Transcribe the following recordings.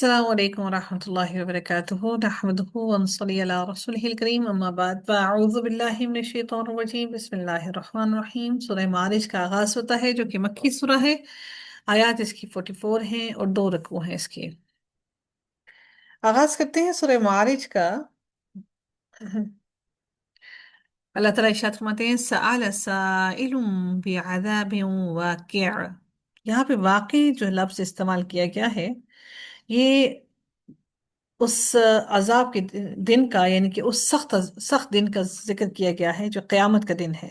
السلام عليكم ورحمة الله وبركاته نحمده ونصلي على رسوله الكريم أما بعد فأعوذ بالله من الشيطان الرجيم بسم الله الرحمن الرحیم سورہ معارج کا آغاز ہوتا ہے جو کہ مکی سورہ ہے۔ آیات اس کی 44 ہیں اور 2 رکوع ہیں اس کے۔ آغاز کرتے ہیں سورہ معارج کا۔ اللہ تعالیٰ ارشاد فرماتے ہیں سأل سائل بعذاب واقع۔ یہاں پہ واقع جو لفظ استعمال کیا گیا ہے یہ اس عذاب کے دن کا یعنی کہ اس سخت سخت دن کا ذکر کیا گیا ہے جو قیامت کا دن ہے۔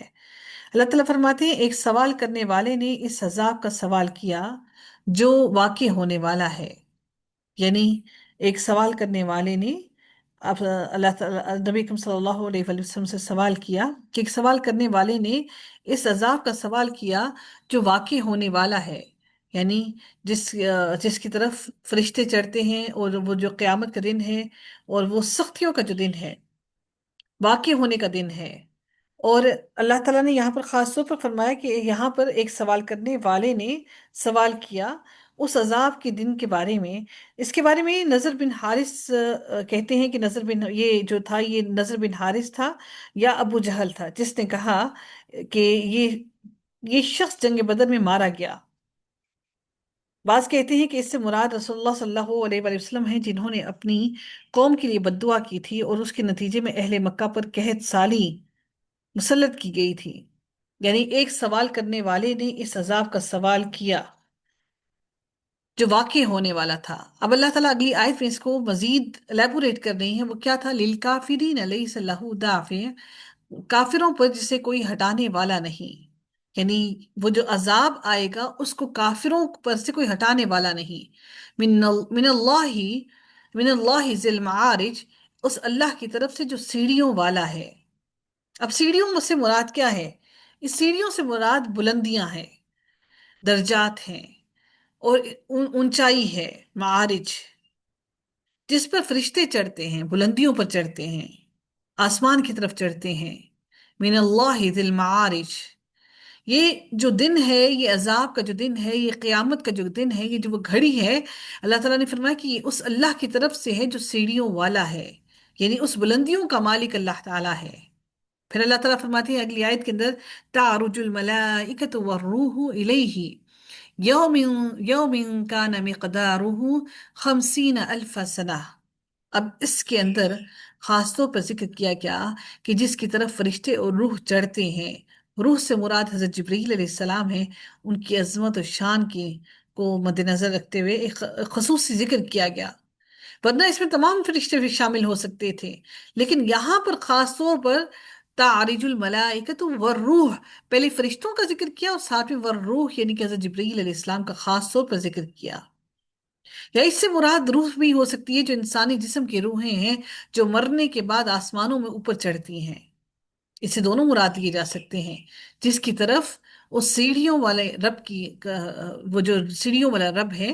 اللہ تعالیٰ فرماتے ہیں ایک سوال کرنے والے نے اس عذاب کا سوال کیا جو واقع ہونے والا ہے، یعنی ایک سوال کرنے والے نے اب اللہ تعالیٰ نبی اکرم صلی اللہ علیہ وآلہ وسلم سے سوال کیا کہ ایک سوال کرنے والے نے اس عذاب کا سوال کیا جو واقع ہونے والا ہے، یعنی جس کی طرف فرشتے چڑھتے ہیں اور وہ جو قیامت کا دن ہے اور وہ سختیوں کا جو دن ہے، واقع ہونے کا دن ہے۔ اور اللہ تعالیٰ نے یہاں پر خاص طور پر فرمایا کہ یہاں پر ایک سوال کرنے والے نے سوال کیا اس عذاب کے دن کے بارے میں۔ اس کے بارے میں نضر بن حارث کہتے ہیں کہ یہ جو تھا یہ نضر بن حارث تھا یا ابو جہل تھا جس نے کہا کہ یہ شخص جنگ بدر میں مارا گیا۔ بعض کہتے ہیں کہ اس سے مراد رسول اللہ صلی اللہ علیہ وآلہ وسلم ہیں جنہوں نے اپنی قوم کے لیے بد دعا کی تھی اور اس کے نتیجے میں اہل مکہ پر قحط سالی مسلط کی گئی تھی، یعنی ایک سوال کرنے والے نے اس عذاب کا سوال کیا جو واقع ہونے والا تھا۔ اب اللہ تعالیٰ اگلی آیت میں اس کو مزید الیبوریٹ کر رہی ہیں، وہ کیا تھا؟ للکافرین لیس لہ دافع، کافروں پر جسے کوئی ہٹانے والا نہیں، یعنی وہ جو عذاب آئے گا اس کو کافروں پر سے کوئی ہٹانے والا نہیں۔ من اللہ ذی المعارج، اس اللہ کی طرف سے جو سیڑھیوں والا ہے۔ اب سیڑھیوں سے مراد کیا ہے؟ اس سیڑھیوں سے مراد بلندیاں ہیں، درجات ہیں اور اونچائی ہے، معارج جس پر فرشتے چڑھتے ہیں، بلندیوں پر چڑھتے ہیں، آسمان کی طرف چڑھتے ہیں۔ من اللہ ذی المعارج، یہ جو دن ہے، یہ عذاب کا جو دن ہے، یہ قیامت کا جو دن ہے، یہ جو وہ گھڑی ہے، اللہ تعالیٰ نے فرمایا کہ یہ اس اللہ کی طرف سے ہے جو سیڑھیوں والا ہے، یعنی اس بلندیوں کا مالک اللہ تعالیٰ ہے۔ پھر اللہ تعالیٰ فرماتے ہیں اگلی آیت کے اندر تعرج الملائکۃ والروح الیہ یوم یوم کان مقدارہ 50,000 سنہ۔ اب اس کے اندر خاص طور پر ذکر کیا گیا کہ جس کی طرف فرشتے اور روح چڑھتے ہیں، روح سے مراد حضرت جبریل علیہ السلام ہے، ان کی عظمت و شان کو مد نظر رکھتے ہوئے ایک خصوصی ذکر کیا گیا، ورنہ اس میں تمام فرشتے بھی شامل ہو سکتے تھے، لیکن یہاں پر خاص طور پر تعرج الملائکۃ والروح، پہلے فرشتوں کا ذکر کیا اور ساتھ میں والروح یعنی کہ حضرت جبریل علیہ السلام کا خاص طور پر ذکر کیا۔ یا اس سے مراد روح بھی ہو سکتی ہے جو انسانی جسم کی روحیں ہیں جو مرنے کے بعد آسمانوں میں اوپر چڑھتی ہیں، اس سے دونوں مراد لیے جا سکتے ہیں، جس کی طرف اس سیڑھیوں والے رب کی وہ جو سیڑھیوں والا رب ہے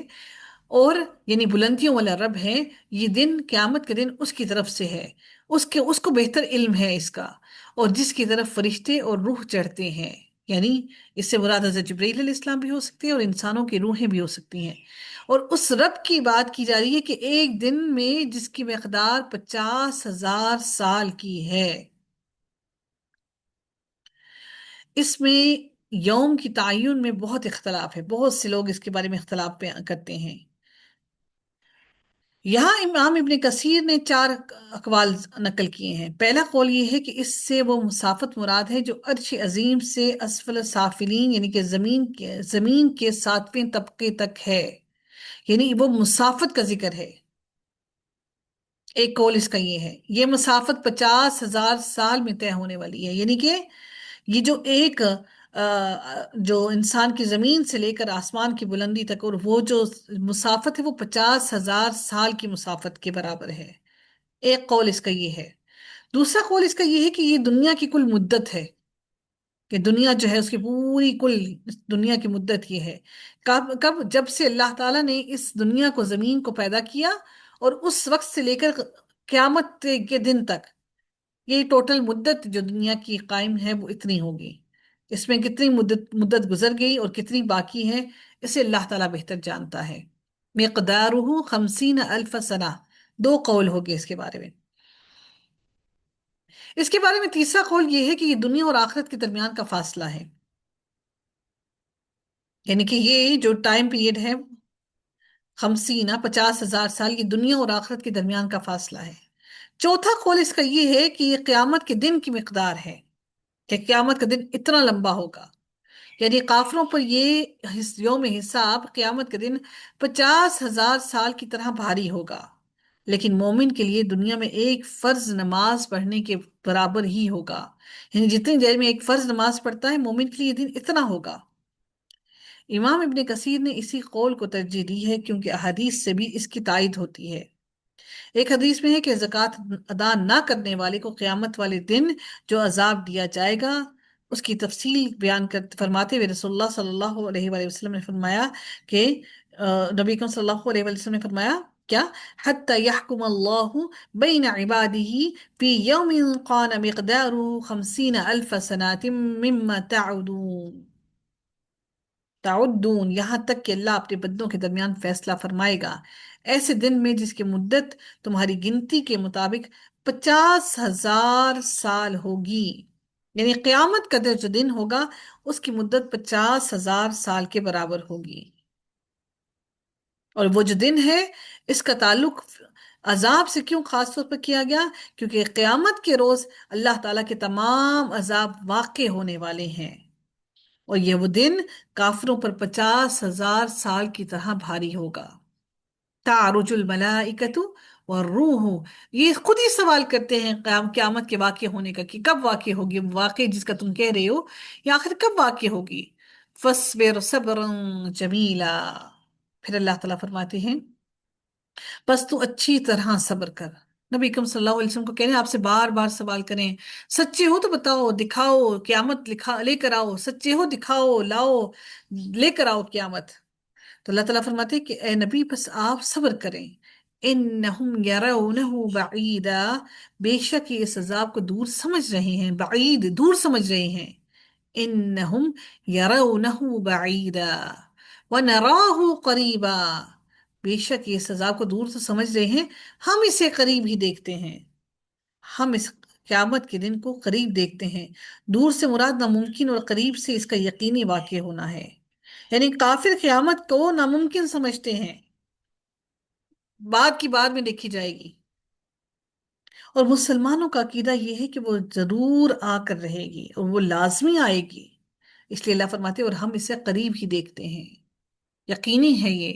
اور یعنی بلندیوں والا رب ہے، یہ دن قیامت کے دن اس کی طرف سے ہے، اس کو بہتر علم ہے اس کا، اور جس کی طرف فرشتے اور روح چڑھتے ہیں، یعنی اس سے مراد حضرت جبرائیل علیہ السلام بھی ہو سکتے ہیں اور انسانوں کی روحیں بھی ہو سکتی ہیں۔ اور اس رب کی بات کی جا رہی ہے کہ ایک دن میں جس کی مقدار 50,000 سال کی ہے۔ اس میں یوم کی تعین میں بہت اختلاف ہے، بہت سے لوگ اس کے بارے میں اختلاف کرتے ہیں۔ یہاں امام ابن کثیر نے 4 اقوال نقل کیے ہیں۔ پہلا قول یہ ہے کہ اس سے وہ مسافت مراد ہے جو عرش عظیم سے اسفل سافلین یعنی کہ زمین کے 7ویں طبقے تک ہے، یعنی وہ مسافت کا ذکر ہے۔ ایک قول اس کا یہ ہے، یہ مسافت 50,000 سال میں طے ہونے والی ہے، یعنی کہ یہ جو ایک جو انسان کی زمین سے لے کر آسمان کی بلندی تک، اور وہ جو مسافت ہے وہ 50,000 سال کی مسافت کے برابر ہے۔ ایک قول اس کا یہ ہے۔ دوسرا قول اس کا یہ ہے کہ یہ دنیا کی کل مدت ہے، کہ دنیا جو ہے اس کی پوری کل دنیا کی مدت یہ ہے۔ کب؟ جب سے اللہ تعالیٰ نے اس دنیا کو، زمین کو پیدا کیا، اور اس وقت سے لے کر قیامت کے دن تک، یہ ٹوٹل مدت جو دنیا کی قائم ہے وہ اتنی ہوگی۔ اس میں کتنی مدت گزر گئی اور کتنی باقی ہے، اسے اللہ تعالیٰ بہتر جانتا ہے۔ مقدارہ خمسین الف سنہ، دو قول ہو گئے اس کے بارے میں۔ اس کے بارے میں تیسرا قول یہ ہے کہ یہ دنیا اور آخرت کے درمیان کا فاصلہ ہے، یعنی کہ یہ جو ٹائم پیریڈ ہے، خمسینہ 50,000 سال، یہ دنیا اور آخرت کے درمیان کا فاصلہ ہے۔ چوتھا قول اس کا یہ ہے کہ یہ قیامت کے دن کی مقدار ہے، کہ قیامت کا دن اتنا لمبا ہوگا، یعنی کافروں پر یہ یوم حساب قیامت کے دن 50,000 سال کی طرح بھاری ہوگا، لیکن مومن کے لیے دنیا میں ایک فرض نماز پڑھنے کے برابر ہی ہوگا، یعنی جتنی دیر میں ایک فرض نماز پڑھتا ہے مومن کے لیے یہ دن اتنا ہوگا۔ امام ابن کثیر نے اسی قول کو ترجیح دی ہے کیونکہ احادیث سے بھی اس کی تائید ہوتی ہے۔ ایک حدیث میں ہے کہ زکوٰۃ ادا نہ کرنے والے کو قیامت والے دن جو عذاب دیا جائے گا اس کی تفصیل بیان فرماتے ہوئے رسول اللہ صلی اللہ علیہ وآلہ وسلم نے فرمایا کہ نبی اکرم صلی اللہ علیہ وآلہ وسلم نے فرمایا کیا، حتی یحکم اللہ بین عبادہ فی یوم کان مقدارہ 50,000 سنۃ مما تعدون، یہاں تک کہ اللہ اپنے بندوں کے درمیان فیصلہ فرمائے گا ایسے دن میں جس کی مدت تمہاری گنتی کے مطابق 50,000 سال ہوگی، یعنی قیامت کا جو دن ہوگا اس کی مدت 50,000 سال کے برابر ہوگی۔ اور وہ جو دن ہے اس کا تعلق عذاب سے کیوں خاص طور پر کیا گیا؟ کیونکہ قیامت کے روز اللہ تعالیٰ کے تمام عذاب واقع ہونے والے ہیں، اور یہ وہ دن کافروں پر 50,000 سال کی طرح بھاری ہوگا۔ تعرج الملائکۃ والروح، یہ خود ہی سوال کرتے ہیں قیامت کے واقع ہونے کا کہ کب واقع ہوگی، واقع جس کا تم کہہ رہے ہو یہ آخر کب واقع ہوگی۔ فاصبر صبرا جمیلا، پھر اللہ تعالیٰ فرماتے ہیں بس تو اچھی طرح صبر کر۔ نبی اکرم صلی اللہ علیہ وسلم کو کہنے آپ سے بار بار سوال کریں، سچے ہو تو بتاؤ، دکھاؤ قیامت، لے کر آؤ، سچے ہو دکھاؤ، لاؤ، لے کر آؤ قیامت۔ تو اللہ تعالیٰ فرماتے ہیں کہ اے نبی بس آپ صبر کریں، انہم یرونہ بعیدا، بے شک یہ اس عذاب کو دور سمجھ رہے ہیں، بعید دور سمجھ رہے ہیں، انہم یرونہ بعیدا ونراہ قریبا، بے شک یہ اس عذاب کو دور تو سمجھ رہے ہیں، ہم اسے قریب ہی دیکھتے ہیں، ہم اس قیامت کے دن کو قریب دیکھتے ہیں۔ دور سے مراد ناممکن اور قریب سے اس کا یقینی واقع ہونا ہے، یعنی کافر قیامت کو ناممکن سمجھتے ہیں، بعد کی بعد میں دیکھی جائے گی، اور مسلمانوں کا عقیدہ یہ ہے کہ وہ ضرور آ کر رہے گی اور وہ لازمی آئے گی، اس لیے اللہ فرماتے ہیں اور ہم اسے قریب ہی دیکھتے ہیں، یقینی ہے یہ،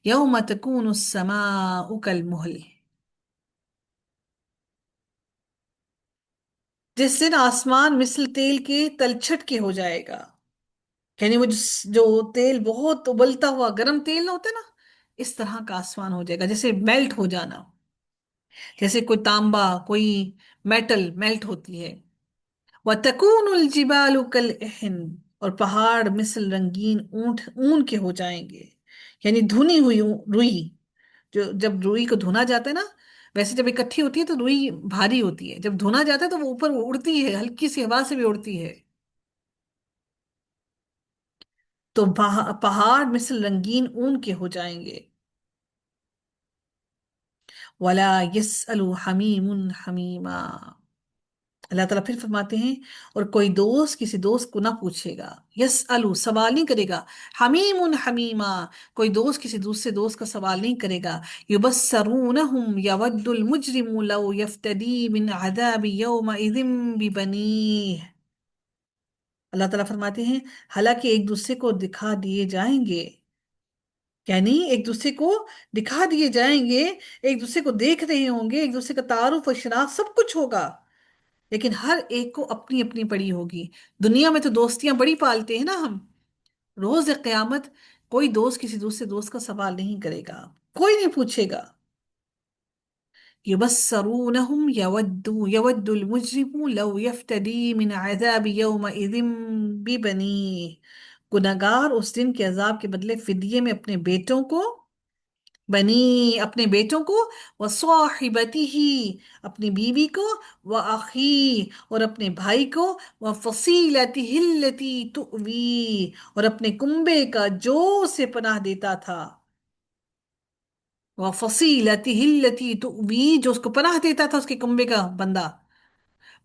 یوم تکون السماء کالمہل، جس دن آسمان مثل تیل کے تلچھٹ کے ہو جائے گا، یعنی وہ جو تیل بہت ابلتا ہوا گرم تیل نہ ہوتا ہے نا، اس طرح کا آسمان ہو جائے گا، جیسے میلٹ ہو جانا، جیسے کوئی تانبا، کوئی میٹل میلٹ ہوتی ہے۔ وَتَكُونُ الْجِبَالُ كَالْعِهْنِ، اور پہاڑ مثل رنگین اونٹ اون کے ہو جائیں گے، یعنی دھنی ہوئی روئی، جو جب روئی کو دھنا جاتا ہے نا، ویسے جب اکٹھی ہوتی ہے تو روئی بھاری ہوتی ہے، جب دھنا جاتا ہے تو وہ اوپر اڑتی ہے، ہلکی سی ہوا سے بھی اڑتی ہے، تو پہاڑ مثل رنگین اون کے ہو جائیں گے۔ وَلَا يَسْأَلُ حَمِيمٌ حَمِيمًا، اللہ تعالیٰ پھر فرماتے ہیں اور کوئی دوست کسی دوست کو نہ پوچھے گا، یسألو سوال نہیں کرے گا، حمیم حمیما، کوئی دوست کسی دوسرے دوست کا سوال نہیں کرے گا، یبصرونہم یود المجرم لو یفتدی من عذاب یومئذ ببنیہ، اللہ تعالیٰ فرماتے ہیں حالانکہ ایک دوسرے کو دکھا دیے جائیں گے، یعنی ایک دوسرے کو دکھا دیے جائیں گے، ایک دوسرے کو دیکھ رہے ہوں گے، ایک دوسرے کا تعارف و شناخت سب کچھ ہوگا، لیکن ہر ایک کو اپنی اپنی پڑی ہوگی۔ دنیا میں تو دوستیاں بڑی پالتے ہیں نا ہم، روز قیامت کوئی دوست کسی دوسرے دوست کا سوال نہیں کرے گا، کوئی نہیں پوچھے گا۔ یبصرونہم یود المجرم لو یفتدی من عذاب یومئذ ببنیہ، گناہگار اس دن کے عذاب کے بدلے فدیے میں اپنے بیٹوں کو، بنی اپنے بیٹوں کو، وصاحبتہ اپنی بیوی کو، وأخی اور اپنے بھائی کو، وفصیلتہ التی تؤوی اور اپنے کنبے کا جو اسے پناہ دیتا تھا، وفصیلتہ التی تؤوی، جو اس کو پناہ دیتا تھا، اس کے کنبے کا بندہ،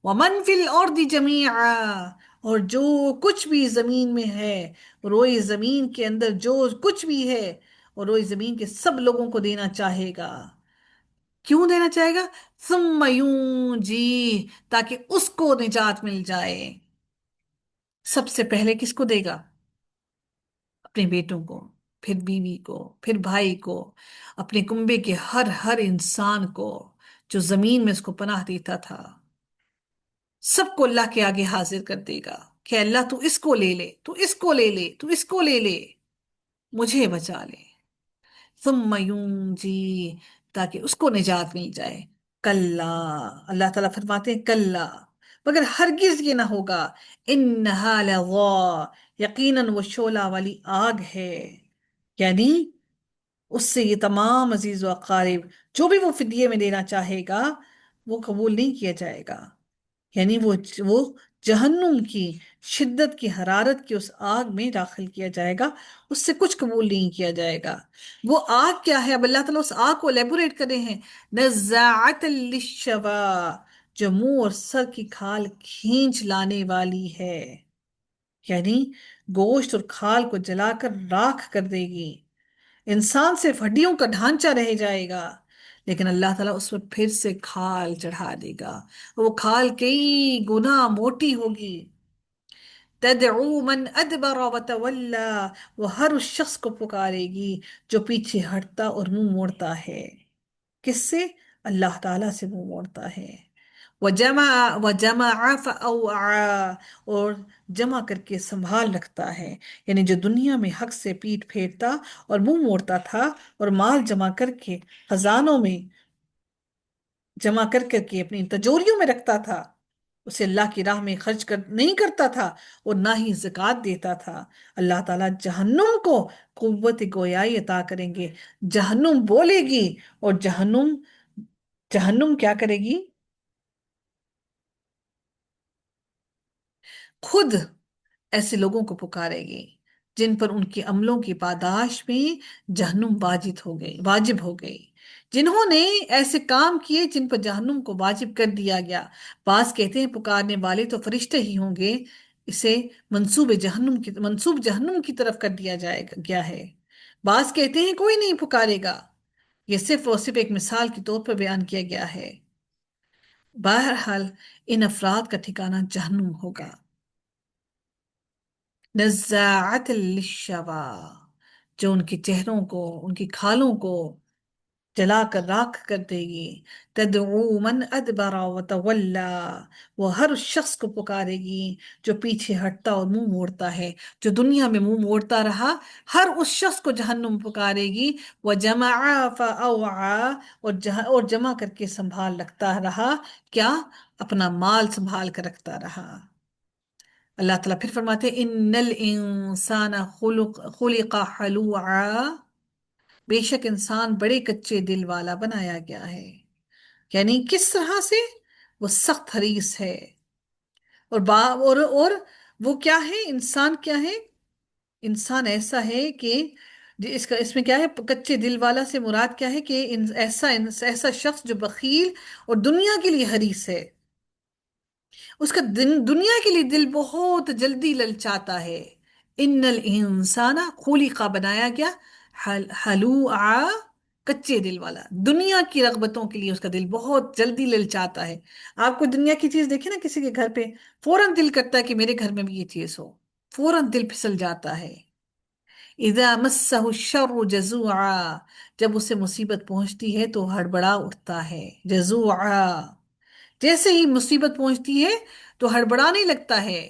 ومن فی الارض جمیعا، اور جو کچھ بھی زمین میں ہے، روئے زمین کے اندر جو کچھ بھی ہے، اور روئے زمین کے سب لوگوں کو دینا چاہے گا۔ کیوں دینا چاہے گا؟ ثم یونجی، تاکہ اس کو نجات مل جائے۔ سب سے پہلے کس کو دے گا؟ اپنے بیٹوں کو، پھر بیوی کو، پھر بھائی کو، اپنے کنبے کے ہر ہر انسان کو جو زمین میں اس کو پناہ دیتا تھا، سب کو اللہ کے آگے حاضر کر دے گا کہ اللہ تو اس کو لے لے، تو اس کو لے لے، تو اس کو لے لے، مجھے بچا لے۔ ثم ینجی، تاکہ اس کو نجات مل جائے۔ کلا، اللہ تعالیٰ فرماتے ہیں کلا، مگر ہرگز یہ نہ ہوگا، انہا لظا، یقیناً وہ شعلہ والی آگ ہے، یعنی اس سے یہ تمام عزیز و اقارب جو بھی وہ فدیے میں دینا چاہے گا وہ قبول نہیں کیا جائے گا، یعنی وہ جہنم کی شدت کی حرارت کی اس آگ میں داخل کیا جائے گا، اس سے کچھ قبول نہیں کیا جائے گا۔ وہ آگ کیا ہے؟ اب اللہ تعالیٰ اس آگ کو لیبوریٹ کر رہے ہیں، نزاعت للشوا، جو منہ اور سر کی کھال کھینچ لانے والی ہے، یعنی گوشت اور کھال کو جلا کر راکھ کر دے گی۔ انسان صرف ہڈیوں کا ڈھانچہ رہ جائے گا، لیکن اللہ تعالیٰ اس پر پھر سے کھال چڑھا دے گا، وہ کھال کئی گنا موٹی ہوگی۔ تدعو من ادبر وتولى، وہ ہر اس شخص کو پکارے گی جو پیچھے ہٹتا اور منہ موڑتا ہے۔ کس سے؟ اللہ تعالیٰ سے منہ موڑتا ہے۔ وجمع فأوعى، اور جمع کر کے سنبھال رکھتا ہے، یعنی جو دنیا میں حق سے پیٹ پھیرتا اور منہ موڑتا تھا اور مال جمع کر کے خزانوں میں جمع کر کر کے اپنی تجوریوں میں رکھتا تھا، اسے اللہ کی راہ میں خرچ نہیں کرتا تھا اور نہ ہی زکوٰۃ دیتا تھا، اللہ تعالیٰ جہنم کو قوت گویائی عطا کریں گے۔ جہنم بولے گی اور جہنم کیا کرے گی؟ خود ایسے لوگوں کو پکارے گی جن پر ان کے عملوں کی پاداش میں جہنم واجب ہو گئی، جنہوں نے ایسے کام کیے جن پر جہنم کو واجب کر دیا گیا۔ بعض کہتے ہیں پکارنے والے تو فرشتے ہی ہوں گے، اسے منسوب جہنم کی طرف کر دیا گیا ہے۔ بعض کہتے ہیں کوئی نہیں پکارے گا، یہ صرف اور صرف ایک مثال کے طور پر بیان کیا گیا ہے۔ بہرحال ان افراد کا ٹھکانہ جہنم ہوگا۔ نزاعت للشوا، جو ان کے چہروں کو، ان کی کھالوں کو جلا کر راکھ کر دے گی۔ تدعو من ادبر وتولا، وہ ہر اس شخص کو پکارے گی جو پیچھے ہٹتا اور منہ موڑتا ہے، جو دنیا میں منہ موڑتا رہا، ہر اس شخص کو جہنم پکارے گی۔ وجمع فاوعى، اور جمع کر کے سنبھال رکھتا رہا، کیا؟ اپنا مال سنبھال کر رکھتا رہا۔ اللہ تعالیٰ پھر فرماتے ہیں ان الانسان خلق حلوعا، بے شک انسان بڑے کچے دل والا بنایا گیا ہے، یعنی کس طرح سے؟ وہ سخت حریص ہے، اور وہ کیا ہے؟ انسان کیا ہے؟ انسان ایسا ہے کہ اس میں کیا ہے؟ کچے دل والا سے مراد کیا ہے؟ کہ ایسا شخص جو بخیل اور دنیا کے لیے حریص ہے، اس کا دنیا کے لیے دل بہت جلدی للچاتا ہے۔ ان الانسان خلق، بنایا گیا، حلوعا، کچے دل والا، دنیا کی رغبتوں کے لیے اس کا دل بہت جلدی للچاتا ہے۔ آپ کو دنیا کی چیز دیکھیں نا کسی کے گھر پہ، فوراً دل کرتا ہے کہ میرے گھر میں بھی یہ چیز ہو، فوراً دل پھسل جاتا ہے۔ اذا مسہ الشر جزوعا، جب اسے مصیبت پہنچتی ہے تو ہڑبڑا اٹھتا ہے، جزوعا، جیسے ہی مصیبت پہنچتی ہے تو ہڑبڑانے لگتا ہے۔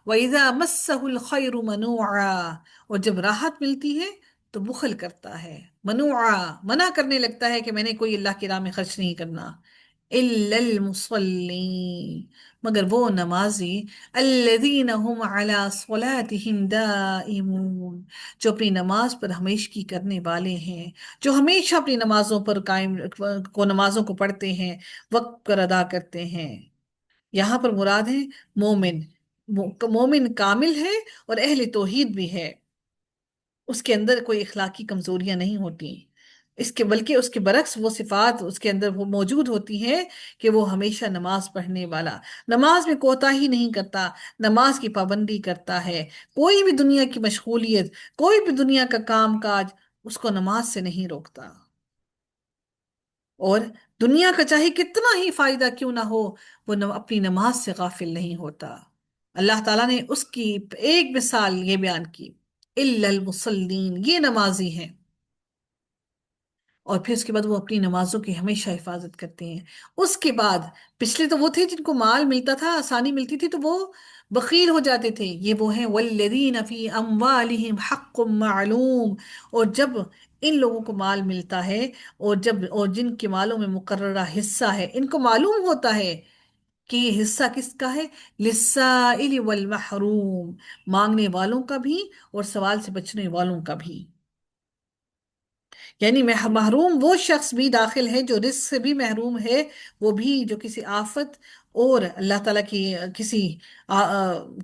وَإِذَا مَسَّهُ الْخَيْرُ مَنُوعًا، اور جب راحت ملتی ہے تو بخل کرتا ہے، منوعا، منع کرنے لگتا ہے کہ میں نے کوئی اللہ کی راہ میں خرچ نہیں کرنا۔ إِلَّا الْمُصَلِّينَ، مگر وہ نمازی، الَّذِينَ هُمْ عَلَى صَلَاتِهِمْ دَائِمُونَ، جو اپنی نماز پر ہمیشگی کرنے والے ہیں، جو ہمیشہ اپنی نمازوں پر نمازوں کو پڑھتے ہیں، وقت پر ادا کرتے ہیں۔ یہاں پر مراد ہے مومن، مومن کامل ہے اور اہل توحید بھی ہے، اس کے اندر کوئی اخلاقی کمزوریاں نہیں ہوتی، اس کے بلکہ اس کے برعکس وہ صفات اس کے اندر وہ موجود ہوتی ہیں کہ وہ ہمیشہ نماز پڑھنے والا، نماز میں کوتاہی نہیں کرتا، نماز کی پابندی کرتا ہے، کوئی بھی دنیا کی مشغولیت، کوئی بھی دنیا کا کام کاج اس کو نماز سے نہیں روکتا، اور دنیا کا چاہے کتنا ہی فائدہ کیوں نہ ہو، وہ اپنی نماز سے غافل نہیں ہوتا۔ اللہ تعالیٰ نے اس کی ایک مثال یہ بیان کی، الا المصلین، یہ نمازی ہیں، اور پھر اس کے بعد وہ اپنی نمازوں کی ہمیشہ حفاظت کرتے ہیں۔ اس کے بعد پچھلے تو وہ تھے جن کو مال ملتا تھا، آسانی ملتی تھی، تو وہ بخیل ہو جاتے تھے، یہ وہ ہیں والذین فی اموالہم حق معلوم، اور جب ان لوگوں کو مال ملتا ہے، اور جن کے مالوں میں مقررہ حصہ ہے، ان کو معلوم ہوتا ہے کہ یہ حصہ کس کا ہے، للسائل والمحروم، مانگنے والوں کا بھی اور سوال سے بچنے والوں کا بھی، یعنی محروم وہ شخص بھی داخل ہے جو رزق سے بھی محروم ہے، وہ بھی جو کسی آفت اور اللہ تعالیٰ کی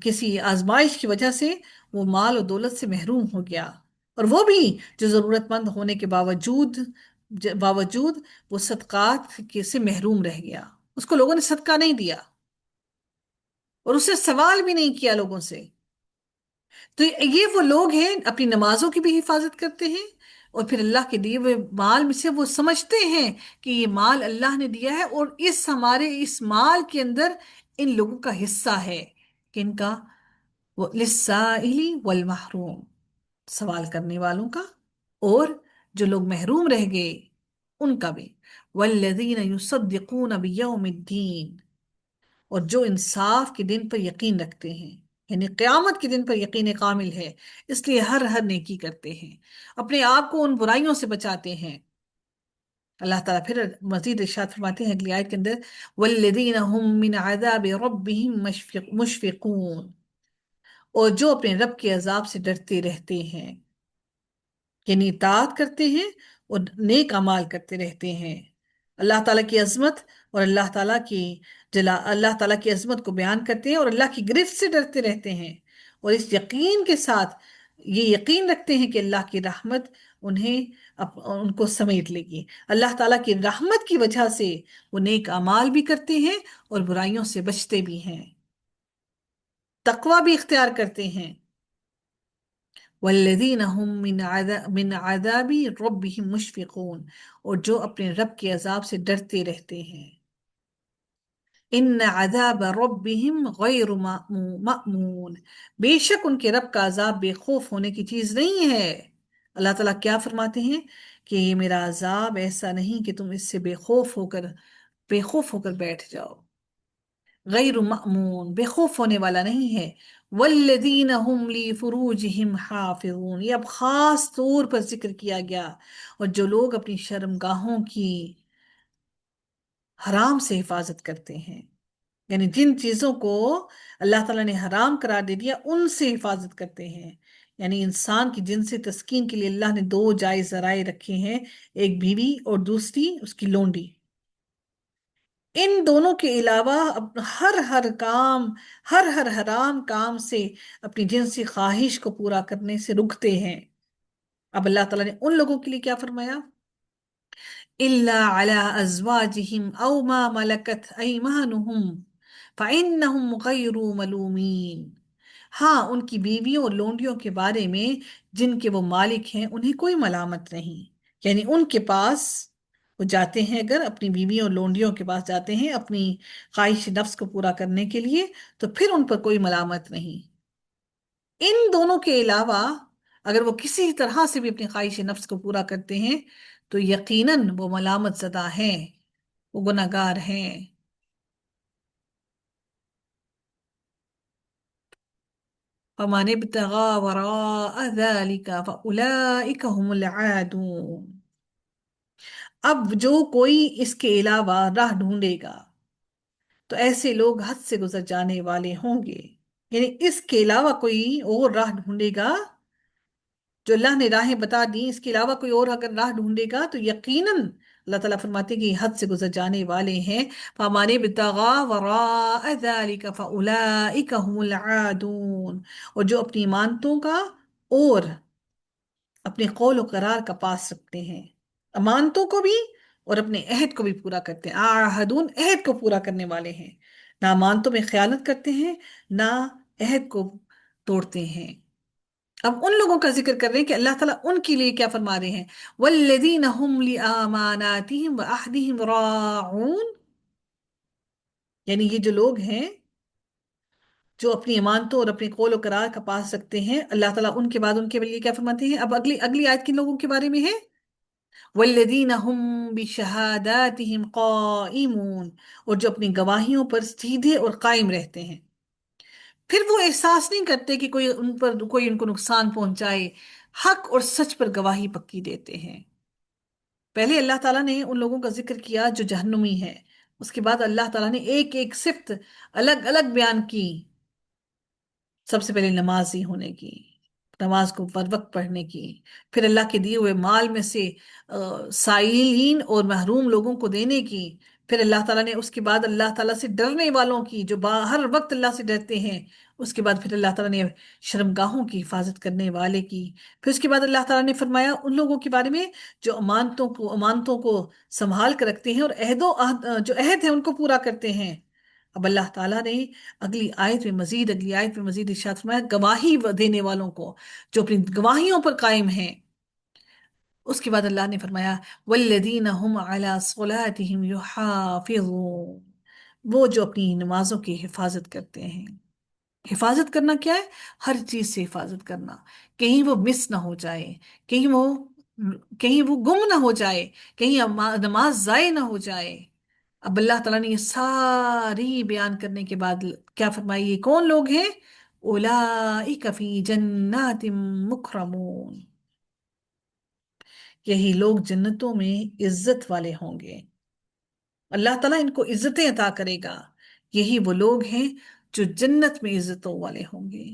کسی آزمائش کی وجہ سے وہ مال و دولت سے محروم ہو گیا، اور وہ بھی جو ضرورت مند ہونے کے باوجود وہ صدقات سے محروم رہ گیا، اس کو لوگوں نے صدقہ نہیں دیا اور اس سے سوال بھی نہیں کیا لوگوں سے۔ تو یہ وہ لوگ ہیں اپنی نمازوں کی بھی حفاظت کرتے ہیں، اور پھر اللہ کے دیے ہوئے مال میں سے وہ سمجھتے ہیں کہ یہ مال اللہ نے دیا ہے، اور ہمارے اس مال کے اندر ان لوگوں کا حصہ ہے، کہ ان کا وہ للسائل والمحروم، سوال کرنے والوں کا اور جو لوگ محروم رہ گئے ان کا بھی، والذین یصدقون بیوم الدین، اور جو انصاف کے دن پر یقین رکھتے ہیں، یعنی قیامت کے دن پر یقین کامل ہے، اس لیے ہر ہر نیکی کرتے ہیں، اپنے آپ کو ان برائیوں سے بچاتے ہیں۔ اللہ تعالیٰ پھر مزید ارشاد فرماتے ہیں اگلی آیت کے اندر، والذین هم من عذاب ربهم مشفقون، اور جو اپنے رب کے عذاب سے ڈرتے رہتے ہیں، یعنی اطاعت کرتے ہیں اور نیک اعمال کرتے رہتے ہیں، اللہ تعالیٰ کی عظمت اور اللہ تعالیٰ کی عظمت کو بیان کرتے ہیں اور اللہ کی گرفت سے ڈرتے رہتے ہیں، اور اس یقین کے ساتھ یہ یقین رکھتے ہیں کہ اللہ کی رحمت ان کو سمیٹ لے گی، اللہ تعالیٰ کی رحمت کی وجہ سے وہ نیک اعمال بھی کرتے ہیں اور برائیوں سے بچتے بھی ہیں، تقوی بھی اختیار کرتے ہیں۔ والذین هم من عذاب ربهم مشفقون، اور جو اپنے رب کے عذاب سے ڈرتے رہتے ہیں۔ ان عذاب ربهم غیر مأمون، بے شک ان کے رب کا عذاب بے خوف ہونے کی چیز نہیں ہے۔ اللہ تعالیٰ کیا فرماتے ہیں کہ یہ میرا عذاب ایسا نہیں کہ تم اس سے بے خوف ہو کر بیٹھ جاؤ، غیر مأمون، بے خوف ہونے والا نہیں ہے۔ والذین هم لفروجهم حافظون، یہ اب خاص طور پر ذکر کیا گیا، اور جو لوگ اپنی شرمگاہوں کی حرام سے حفاظت کرتے ہیں، یعنی جن چیزوں کو اللہ تعالیٰ نے حرام قرار دے دیا ان سے حفاظت کرتے ہیں، یعنی انسان کی جنسی تسکین کے لیے اللہ نے دو جائز ذرائع رکھے ہیں، ایک بیوی اور دوسری اس کی لونڈی، ان دونوں کے علاوہ ہر ہر حرام کام سے اپنی جنسی خواہش کو پورا کرنے سے رکتے ہیں۔ اب اللہ تعالیٰ نے ان لوگوں کے لیے کیا فرمایا، إِلَّا عَلَىٰ أَزْوَاجِهِمْ أَوْ مَا مَلَكَتْ أَيْمَانُهُمْ فَإِنَّهُمْ غَيْرُ مَلُومِينَ، ہاں ان کی بیویوں اور لونڈیوں کے بارے میں جن کے وہ مالک ہیں انہیں کوئی ملامت نہیں، یعنی ان کے پاس وہ جاتے ہیں، اگر اپنی بیویوں اور لونڈیوں کے پاس جاتے ہیں اپنی خواہش نفس کو پورا کرنے کے لیے، تو پھر ان پر کوئی ملامت نہیں۔ ان دونوں کے علاوہ اگر وہ کسی طرح سے بھی اپنی خواہش نفس کو پورا کرتے ہیں تو یقیناً وہ ملامت زدہ ہیں، وہ گناہگار ہیں۔ فَمَنِ ابْتَغَىٰ وَرَاءَ ذَلِكَ فَأُولَٰئِكَ هُمُ الْعَادُونَ، اب جو کوئی اس کے علاوہ راہ ڈھونڈے گا تو ایسے لوگ حد سے گزر جانے والے ہوں گے، یعنی اس کے علاوہ کوئی اور راہ ڈھونڈے گا، جو اللہ نے راہیں بتا دی اس کے علاوہ کوئی اور اگر راہ ڈھونڈے گا تو یقیناً اللہ تعالیٰ فرماتے ہیں کہ یہ حد سے گزر جانے والے ہیں۔ فَمَنِ ابْتَغَىٰ وَرَاءَ ذَلِكَ فَأُولَٰئِكَ هُمُ الْعَادُونَ، اور جو اپنی مانتوں کا اور اپنے قول و قرار کا پاس رکھتے ہیں، امانتوں کو بھی اور اپنے عہد کو بھی پورا کرتے ہیں، آہدون عہد کو پورا کرنے والے ہیں، نہ امانتوں میں خیانت کرتے ہیں، نہ عہد کو توڑتے ہیں۔ اب ان لوگوں کا ذکر کر رہے ہیں کہ اللہ تعالیٰ ان کے لیے کیا فرما رہے ہیں، والذین هم لآماناتهم وعہدہم راعون، یعنی یہ جو لوگ ہیں جو اپنی امانتوں اور اپنے قول و قرار کا پاس رکھتے ہیں، اللہ تعالیٰ ان کے بعد ان کے لیے کیا فرماتے ہیں؟ اب اگلی اگلی آیت کن لوگوں کے بارے میں ہے؟ والذین هم بشہاداتہم قائمون، اور جو اپنی گواہیوں پر سیدھے اور قائم رہتے ہیں، پھر وہ احساس نہیں کرتے کہ کوئی ان کو نقصان پہنچائے، حق اور سچ پر گواہی پکی دیتے ہیں۔ پہلے اللہ تعالیٰ نے ان لوگوں کا ذکر کیا جو جہنمی ہے، اس کے بعد اللہ تعالیٰ نے ایک ایک صفت الگ الگ بیان کی۔ سب سے پہلے نمازی ہونے کی، نماز کو پر وقت پڑھنے کی، پھر اللہ کے دیے ہوئے مال میں سے سائلین اور محروم لوگوں کو دینے کی، پھر اللہ تعالیٰ نے اس کے بعد اللہ تعالیٰ سے ڈرنے والوں کی جو ہر وقت اللہ سے ڈرتے ہیں، اس کے بعد پھر اللہ تعالیٰ نے شرمگاہوں کی حفاظت کرنے والے کی، پھر اس کے بعد اللہ تعالیٰ نے فرمایا ان لوگوں کے بارے میں جو امانتوں کو سنبھال کر رکھتے ہیں اور جو عہد ہے ان کو پورا کرتے ہیں۔ اب اللہ تعالیٰ نے اگلی آیت میں مزید ارشاد فرمایا گواہی دینے والوں کو جو اپنی گواہیوں پر قائم ہیں۔ اس کے بعد اللہ نے فرمایا والذین هم علی صلاتهم یحافظون، وہ جو اپنی نمازوں کی حفاظت کرتے ہیں۔ حفاظت کرنا کیا ہے؟ ہر چیز سے حفاظت کرنا، کہیں وہ مس نہ ہو جائے، کہیں وہ کہیں وہ گم نہ ہو جائے، کہیں نماز ضائع نہ ہو جائے۔ اب اللہ تعالیٰ نے یہ ساری بیان کرنے کے بعد کیا فرمائی؟ یہ کون لوگ ہیں؟ اولئک فی جنات مکرمون، یہی لوگ جنتوں میں عزت والے ہوں گے، اللہ تعالیٰ ان کو عزتیں عطا کرے گا، یہی وہ لوگ ہیں جو جنت میں عزتوں والے ہوں گے۔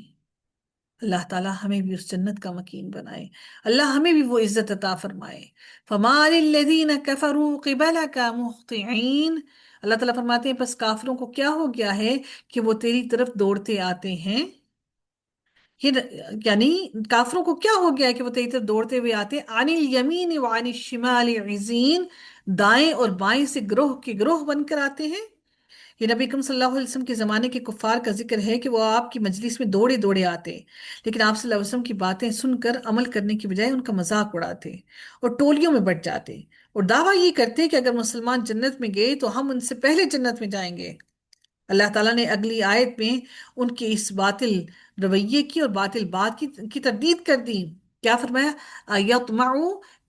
اللہ تعالیٰ ہمیں بھی اس جنت کا مکین بنائے، اللہ ہمیں بھی وہ عزت عطا فرمائے۔ فَمَالِ الَّذِينَ كَفَرُوا قِبَلَكَ مُهْطِعِينَ، اللہ تعالیٰ فرماتے ہیں پس کافروں کو کیا ہو گیا ہے کہ وہ تیری طرف دوڑتے آتے ہیں، یعنی کافروں کو کیا ہو گیا ہے کہ وہ تیری طرف دوڑتے ہوئے آتے ہیں، عَنِ الْيَمِينِ وَعَنِ الشِّمَالِ عِزِينَ، دائیں اور بائیں سے گروہ کے گروہ بن کر آتے ہیں۔ یہ نبی اکرم صلی اللہ علیہ وسلم کے زمانے کے کفار کا ذکر ہے کہ وہ آپ کی مجلس میں دوڑے دوڑے آتے، لیکن آپ صلی اللہ علیہ وسلم کی باتیں سن کر عمل کرنے کی بجائے ان کا مذاق اڑاتے اور ٹولیوں میں بٹ جاتے اور دعویٰ یہ کرتے کہ اگر مسلمان جنت میں گئے تو ہم ان سے پہلے جنت میں جائیں گے۔ اللہ تعالیٰ نے اگلی آیت میں ان کے اس باطل رویے کی اور باطل بات کی تردید کر دی۔ کیا فرمایا؟ اَيَطْمَعُ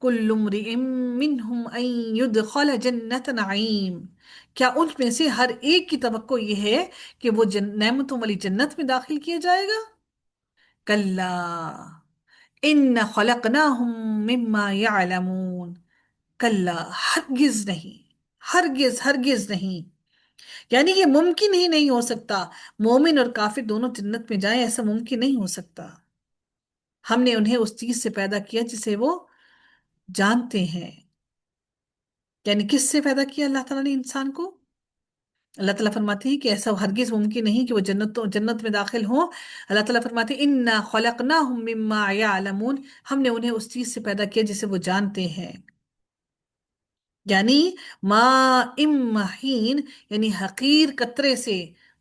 كُلُّ امْرِئٍ مِّنْهُمْ أَن يُدْخَلَ جَنَّةَ نَعِيمٍ، کیا ان میں سے ہر ایک کی توقع یہ ہے کہ وہ نعمتوں والی جنت میں داخل کیا جائے گا؟ کلا ان خلقناہم مما یعلمون، کلا ہرگز نہیں، ہرگز ہرگز نہیں، یعنی یہ ممکن ہی نہیں ہو سکتا مومن اور کافر دونوں جنت میں جائیں، ایسا ممکن نہیں ہو سکتا۔ ہم نے انہیں اس چیز سے پیدا کیا جسے وہ جانتے ہیں، یعنی کس سے پیدا کیا اللہ تعالیٰ نے انسان کو؟ اللہ تعالیٰ فرماتے ہیں کہ ایسا ہرگز ممکن نہیں کہ وہ جنت میں داخل ہوں۔ اللہ تعالیٰ فرماتے ہیں اِنَّا خَلَقْنَاهُم مِّمَّا يَعْلَمُونَ، ہم نے انہیں اس چیز سے پیدا کیا جسے وہ جانتے ہیں، یعنی ما مہین، یعنی حقیر قطرے سے،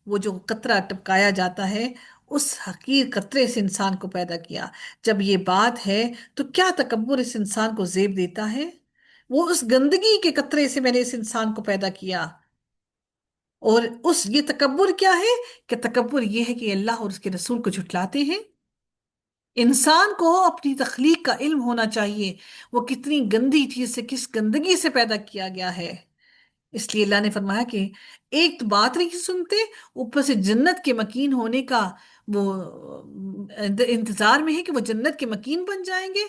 وہ جو قطرہ ٹپکایا جاتا ہے اس حقیر قطرے سے انسان کو پیدا کیا۔ جب یہ بات ہے تو کیا تکبر اس انسان کو زیب دیتا ہے؟ وہ اس گندگی کے قطرے سے میں نے اس انسان کو پیدا کیا، اور یہ تکبر کیا ہے کہ تکبر یہ ہے کہ اللہ اور اس کے رسول کو جھٹلاتے ہیں۔ انسان کو اپنی تخلیق کا علم ہونا چاہیے، وہ کتنی گندی چیز سے، کس گندگی سے پیدا کیا گیا ہے۔ اس لیے اللہ نے فرمایا کہ ایک تو بات نہیں سنتے، اوپر سے جنت کے مکین ہونے کا وہ انتظار میں ہے کہ وہ جنت کے مکین بن جائیں گے۔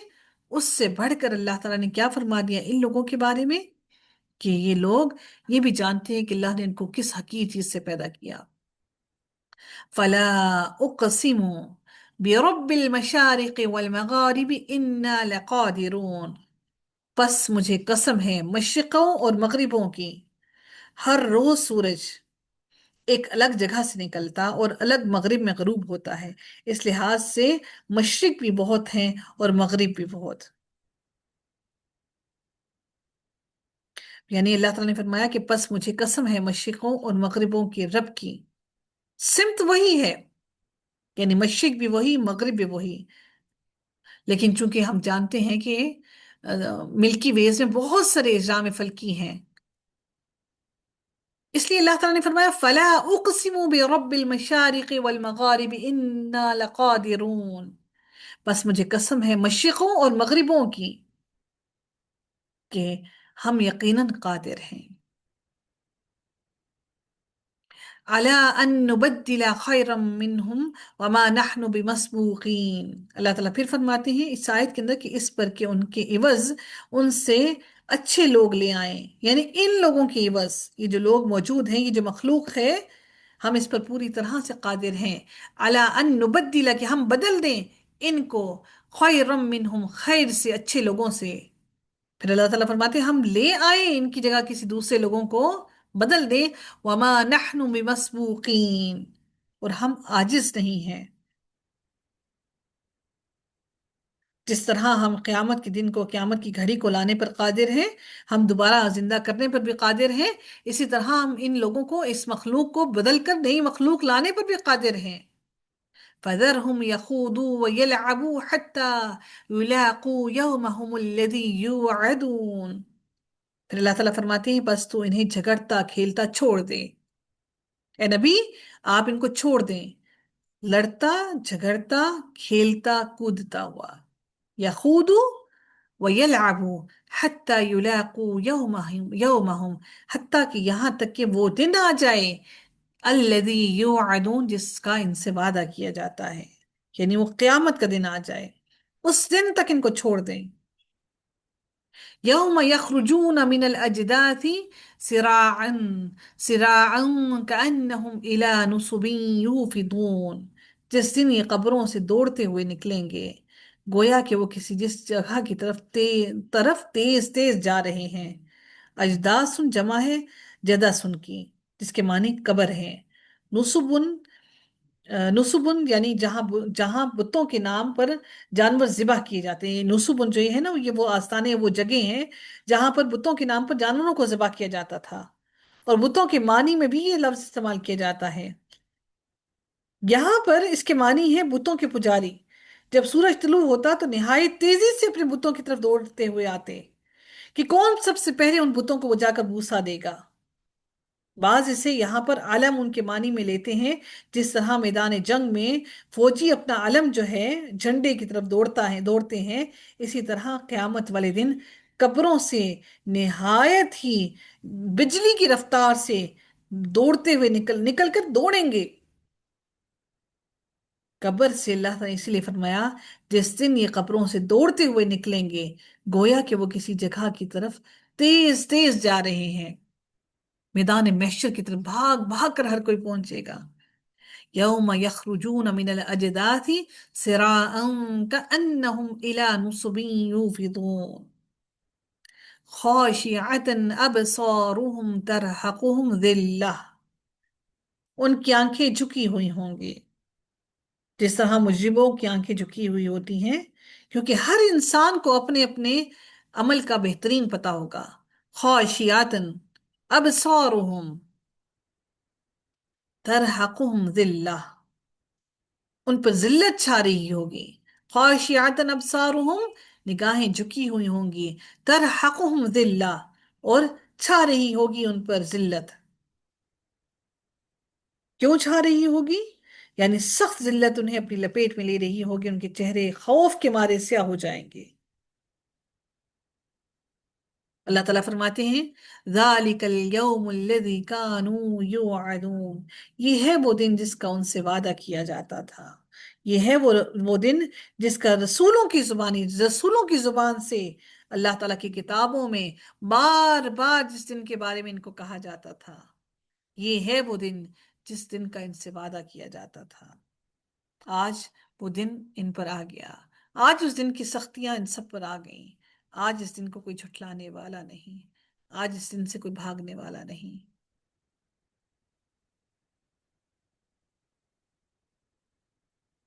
اس سے بڑھ کر اللہ تعالیٰ نے کیا فرما دیا ان لوگوں کے بارے میں کہ یہ لوگ یہ بھی جانتے ہیں کہ اللہ نے ان کو کس حقیر چیز سے پیدا کیا۔ فلا اقسم برب المشارق والمغارب انا لقادرون، پس مجھے قسم ہے مشرقوں اور مغربوں کی، ہر روز سورج ایک الگ جگہ سے نکلتا اور الگ مغرب میں غروب ہوتا ہے، اس لحاظ سے مشرق بھی بہت ہیں اور مغرب بھی بہت۔ یعنی اللہ تعالیٰ نے فرمایا کہ پس مجھے قسم ہے مشرقوں اور مغربوں کے رب کی، سمت وہی ہے، یعنی مشرق بھی وہی، مغرب بھی وہی، لیکن چونکہ ہم جانتے ہیں کہ ملکی ویز میں بہت سارے اجرام فلکی ہیں، اس لیے اللہ تعالیٰ نے فرمایا فلا اقسم برب المشارق والمغارب انا لقادرون، بس مجھے قسم ہے مشرقوں اور مغربوں کی کہ ہم یقیناً قادر ہیں، علی ان نبدل خیرا منہم وما نحن بمسبوقین۔ اللہ تعالیٰ پھر فرماتے ہیں اس آیت کے اندر کہ اس پر کہ ان کے عوض ان سے اچھے لوگ لے آئیں، یعنی ان لوگوں کے عوض یہ جو لوگ موجود ہیں، یہ جو مخلوق ہے، ہم اس پر پوری طرح سے قادر ہیں، علی ان نبدل کہ ہم بدل دیں ان کو خیرا منہم خیر سے، اچھے لوگوں سے۔ پھر اللہ تعالیٰ فرماتے ہیں ہم لے آئے ان کی جگہ کسی دوسرے لوگوں کو، بدل دیں، وما نحن بمسبوقین، اور ہم عاجز نہیں ہیں۔ جس طرح ہم قیامت کے دن کو، قیامت کی گھڑی کو لانے پر قادر ہیں، ہم دوبارہ زندہ کرنے پر بھی قادر ہیں، اسی طرح ہم ان لوگوں کو، اس مخلوق کو بدل کر نئی مخلوق لانے پر بھی قادر ہیں۔ فَذَرْهُمْ يَخُوضُوا وَيَلْعَبُوا حَتَّى يُلَاقُوا يَوْمَهُمُ الَّذِي يُوعَدُونَ۔ پھر اللہ تعالیٰ فرماتے ہیں بس تو انہیں جھگڑتا کھیلتا چھوڑ دے، اے نبی آپ ان کو چھوڑ دیں، لڑتا جھگڑتا کھیلتا کودتا ہوا، یخوضوا ویلعبوا حتی یلاقوا یومہم، حتیٰ کہ یہاں تک کہ وہ دن آ جائے، الذی یوعدون جس کا ان سے وعدہ کیا جاتا ہے، یعنی وہ قیامت کا دن آ جائے، اس دن تک ان کو چھوڑ دیں۔ یوم یخرجون من الاجداث سراعا سراعا کأنہم الی نصب یوفضون، جس دن یہ قبروں سے دوڑتے ہوئے نکلیں گے گویا کہ وہ کسی جس جگہ کی طرف تیز تیز جا رہے ہیں۔ اجداث جمع ہے جدثن کی، جس کے معنی قبر ہے۔ نصبن، نصبن یعنی جہاں بتوں کے نام پر جانور ذبح کیے جاتے ہیں، نصبن جو ہے نا، یہ وہ آستانے، وہ جگہ ہیں جہاں پر بتوں کے نام پر جانوروں کو ذبح کیا جاتا تھا، اور بتوں کے معنی میں بھی یہ لفظ استعمال کیا جاتا ہے۔ یہاں پر اس کے معنی ہے بتوں کے پجاری، جب سورج طلوع ہوتا تو نہایت تیزی سے اپنے بتوں کی طرف دوڑتے ہوئے آتے کہ کون سب سے پہلے ان بتوں کو وہ جا کر بوسا دے گا۔ بعض اسے یہاں پر علم ان کے معنی میں لیتے ہیں، جس طرح میدان جنگ میں فوجی اپنا علم جو ہے جھنڈے کی طرف دوڑتے ہیں، اسی طرح قیامت والے دن قبروں سے نہایت ہی بجلی کی رفتار سے دوڑتے ہوئے نکل کر دوڑیں گے قبر سے۔ اللہ تعالیٰ نے اسی لیے فرمایا جس دن یہ قبروں سے دوڑتے ہوئے نکلیں گے گویا کہ وہ کسی جگہ کی طرف تیز تیز جا رہے ہیں، میدان محشر کی طرف بھاگ بھاگ کر ہر کوئی پہنچے گا۔ یوم یخرجون من الاجداث سراعا کأنہم الی نصب یوفضون خاشعة ابصارهم ترہقهم ذلہ، ان کی آنکھیں جھکی ہوئی ہوں گی، جس طرح مجرموں کی آنکھیں جھکی ہوئی ہوتی ہیں، کیونکہ ہر انسان کو اپنے اپنے عمل کا بہترین پتا ہوگا۔ خاشعاتن ابصارهم ترہقهم ذلہ، ان پر ذلت چھا رہی ہوگی۔ خاشعاتن ابصارهم، نگاہیں جھکی ہوئی ہوں گی، ترحقهم ذلہ، اور چھا رہی ہوگی ان پر ذلت۔ کیوں چھا رہی ہوگی؟ یعنی سخت ذلت انہیں اپنی لپیٹ میں لے رہی ہوگی، ان کے چہرے خوف کے مارے سیاہ ہو جائیں گے۔ اللہ تعالیٰ فرماتے ہیں ذَلِكَ الْيَوْمُ الَّذِي كَانُوا يُوعَدُونَ، یہ ہے وہ دن جس کا ان سے وعدہ کیا جاتا تھا، یہ ہے وہ دن جس کا رسولوں کی زبان سے اللہ تعالیٰ کی کتابوں میں بار بار جس دن کے بارے میں ان کو کہا جاتا تھا، یہ ہے وہ دن جس دن کا ان سے وعدہ کیا جاتا تھا۔ آج وہ دن ان پر آ گیا، آج اس دن کی سختیاں ان سب پر آ گئیں، آج اس دن کو کوئی جھٹلانے والا نہیں، آج اس دن سے کوئی بھاگنے والا نہیں۔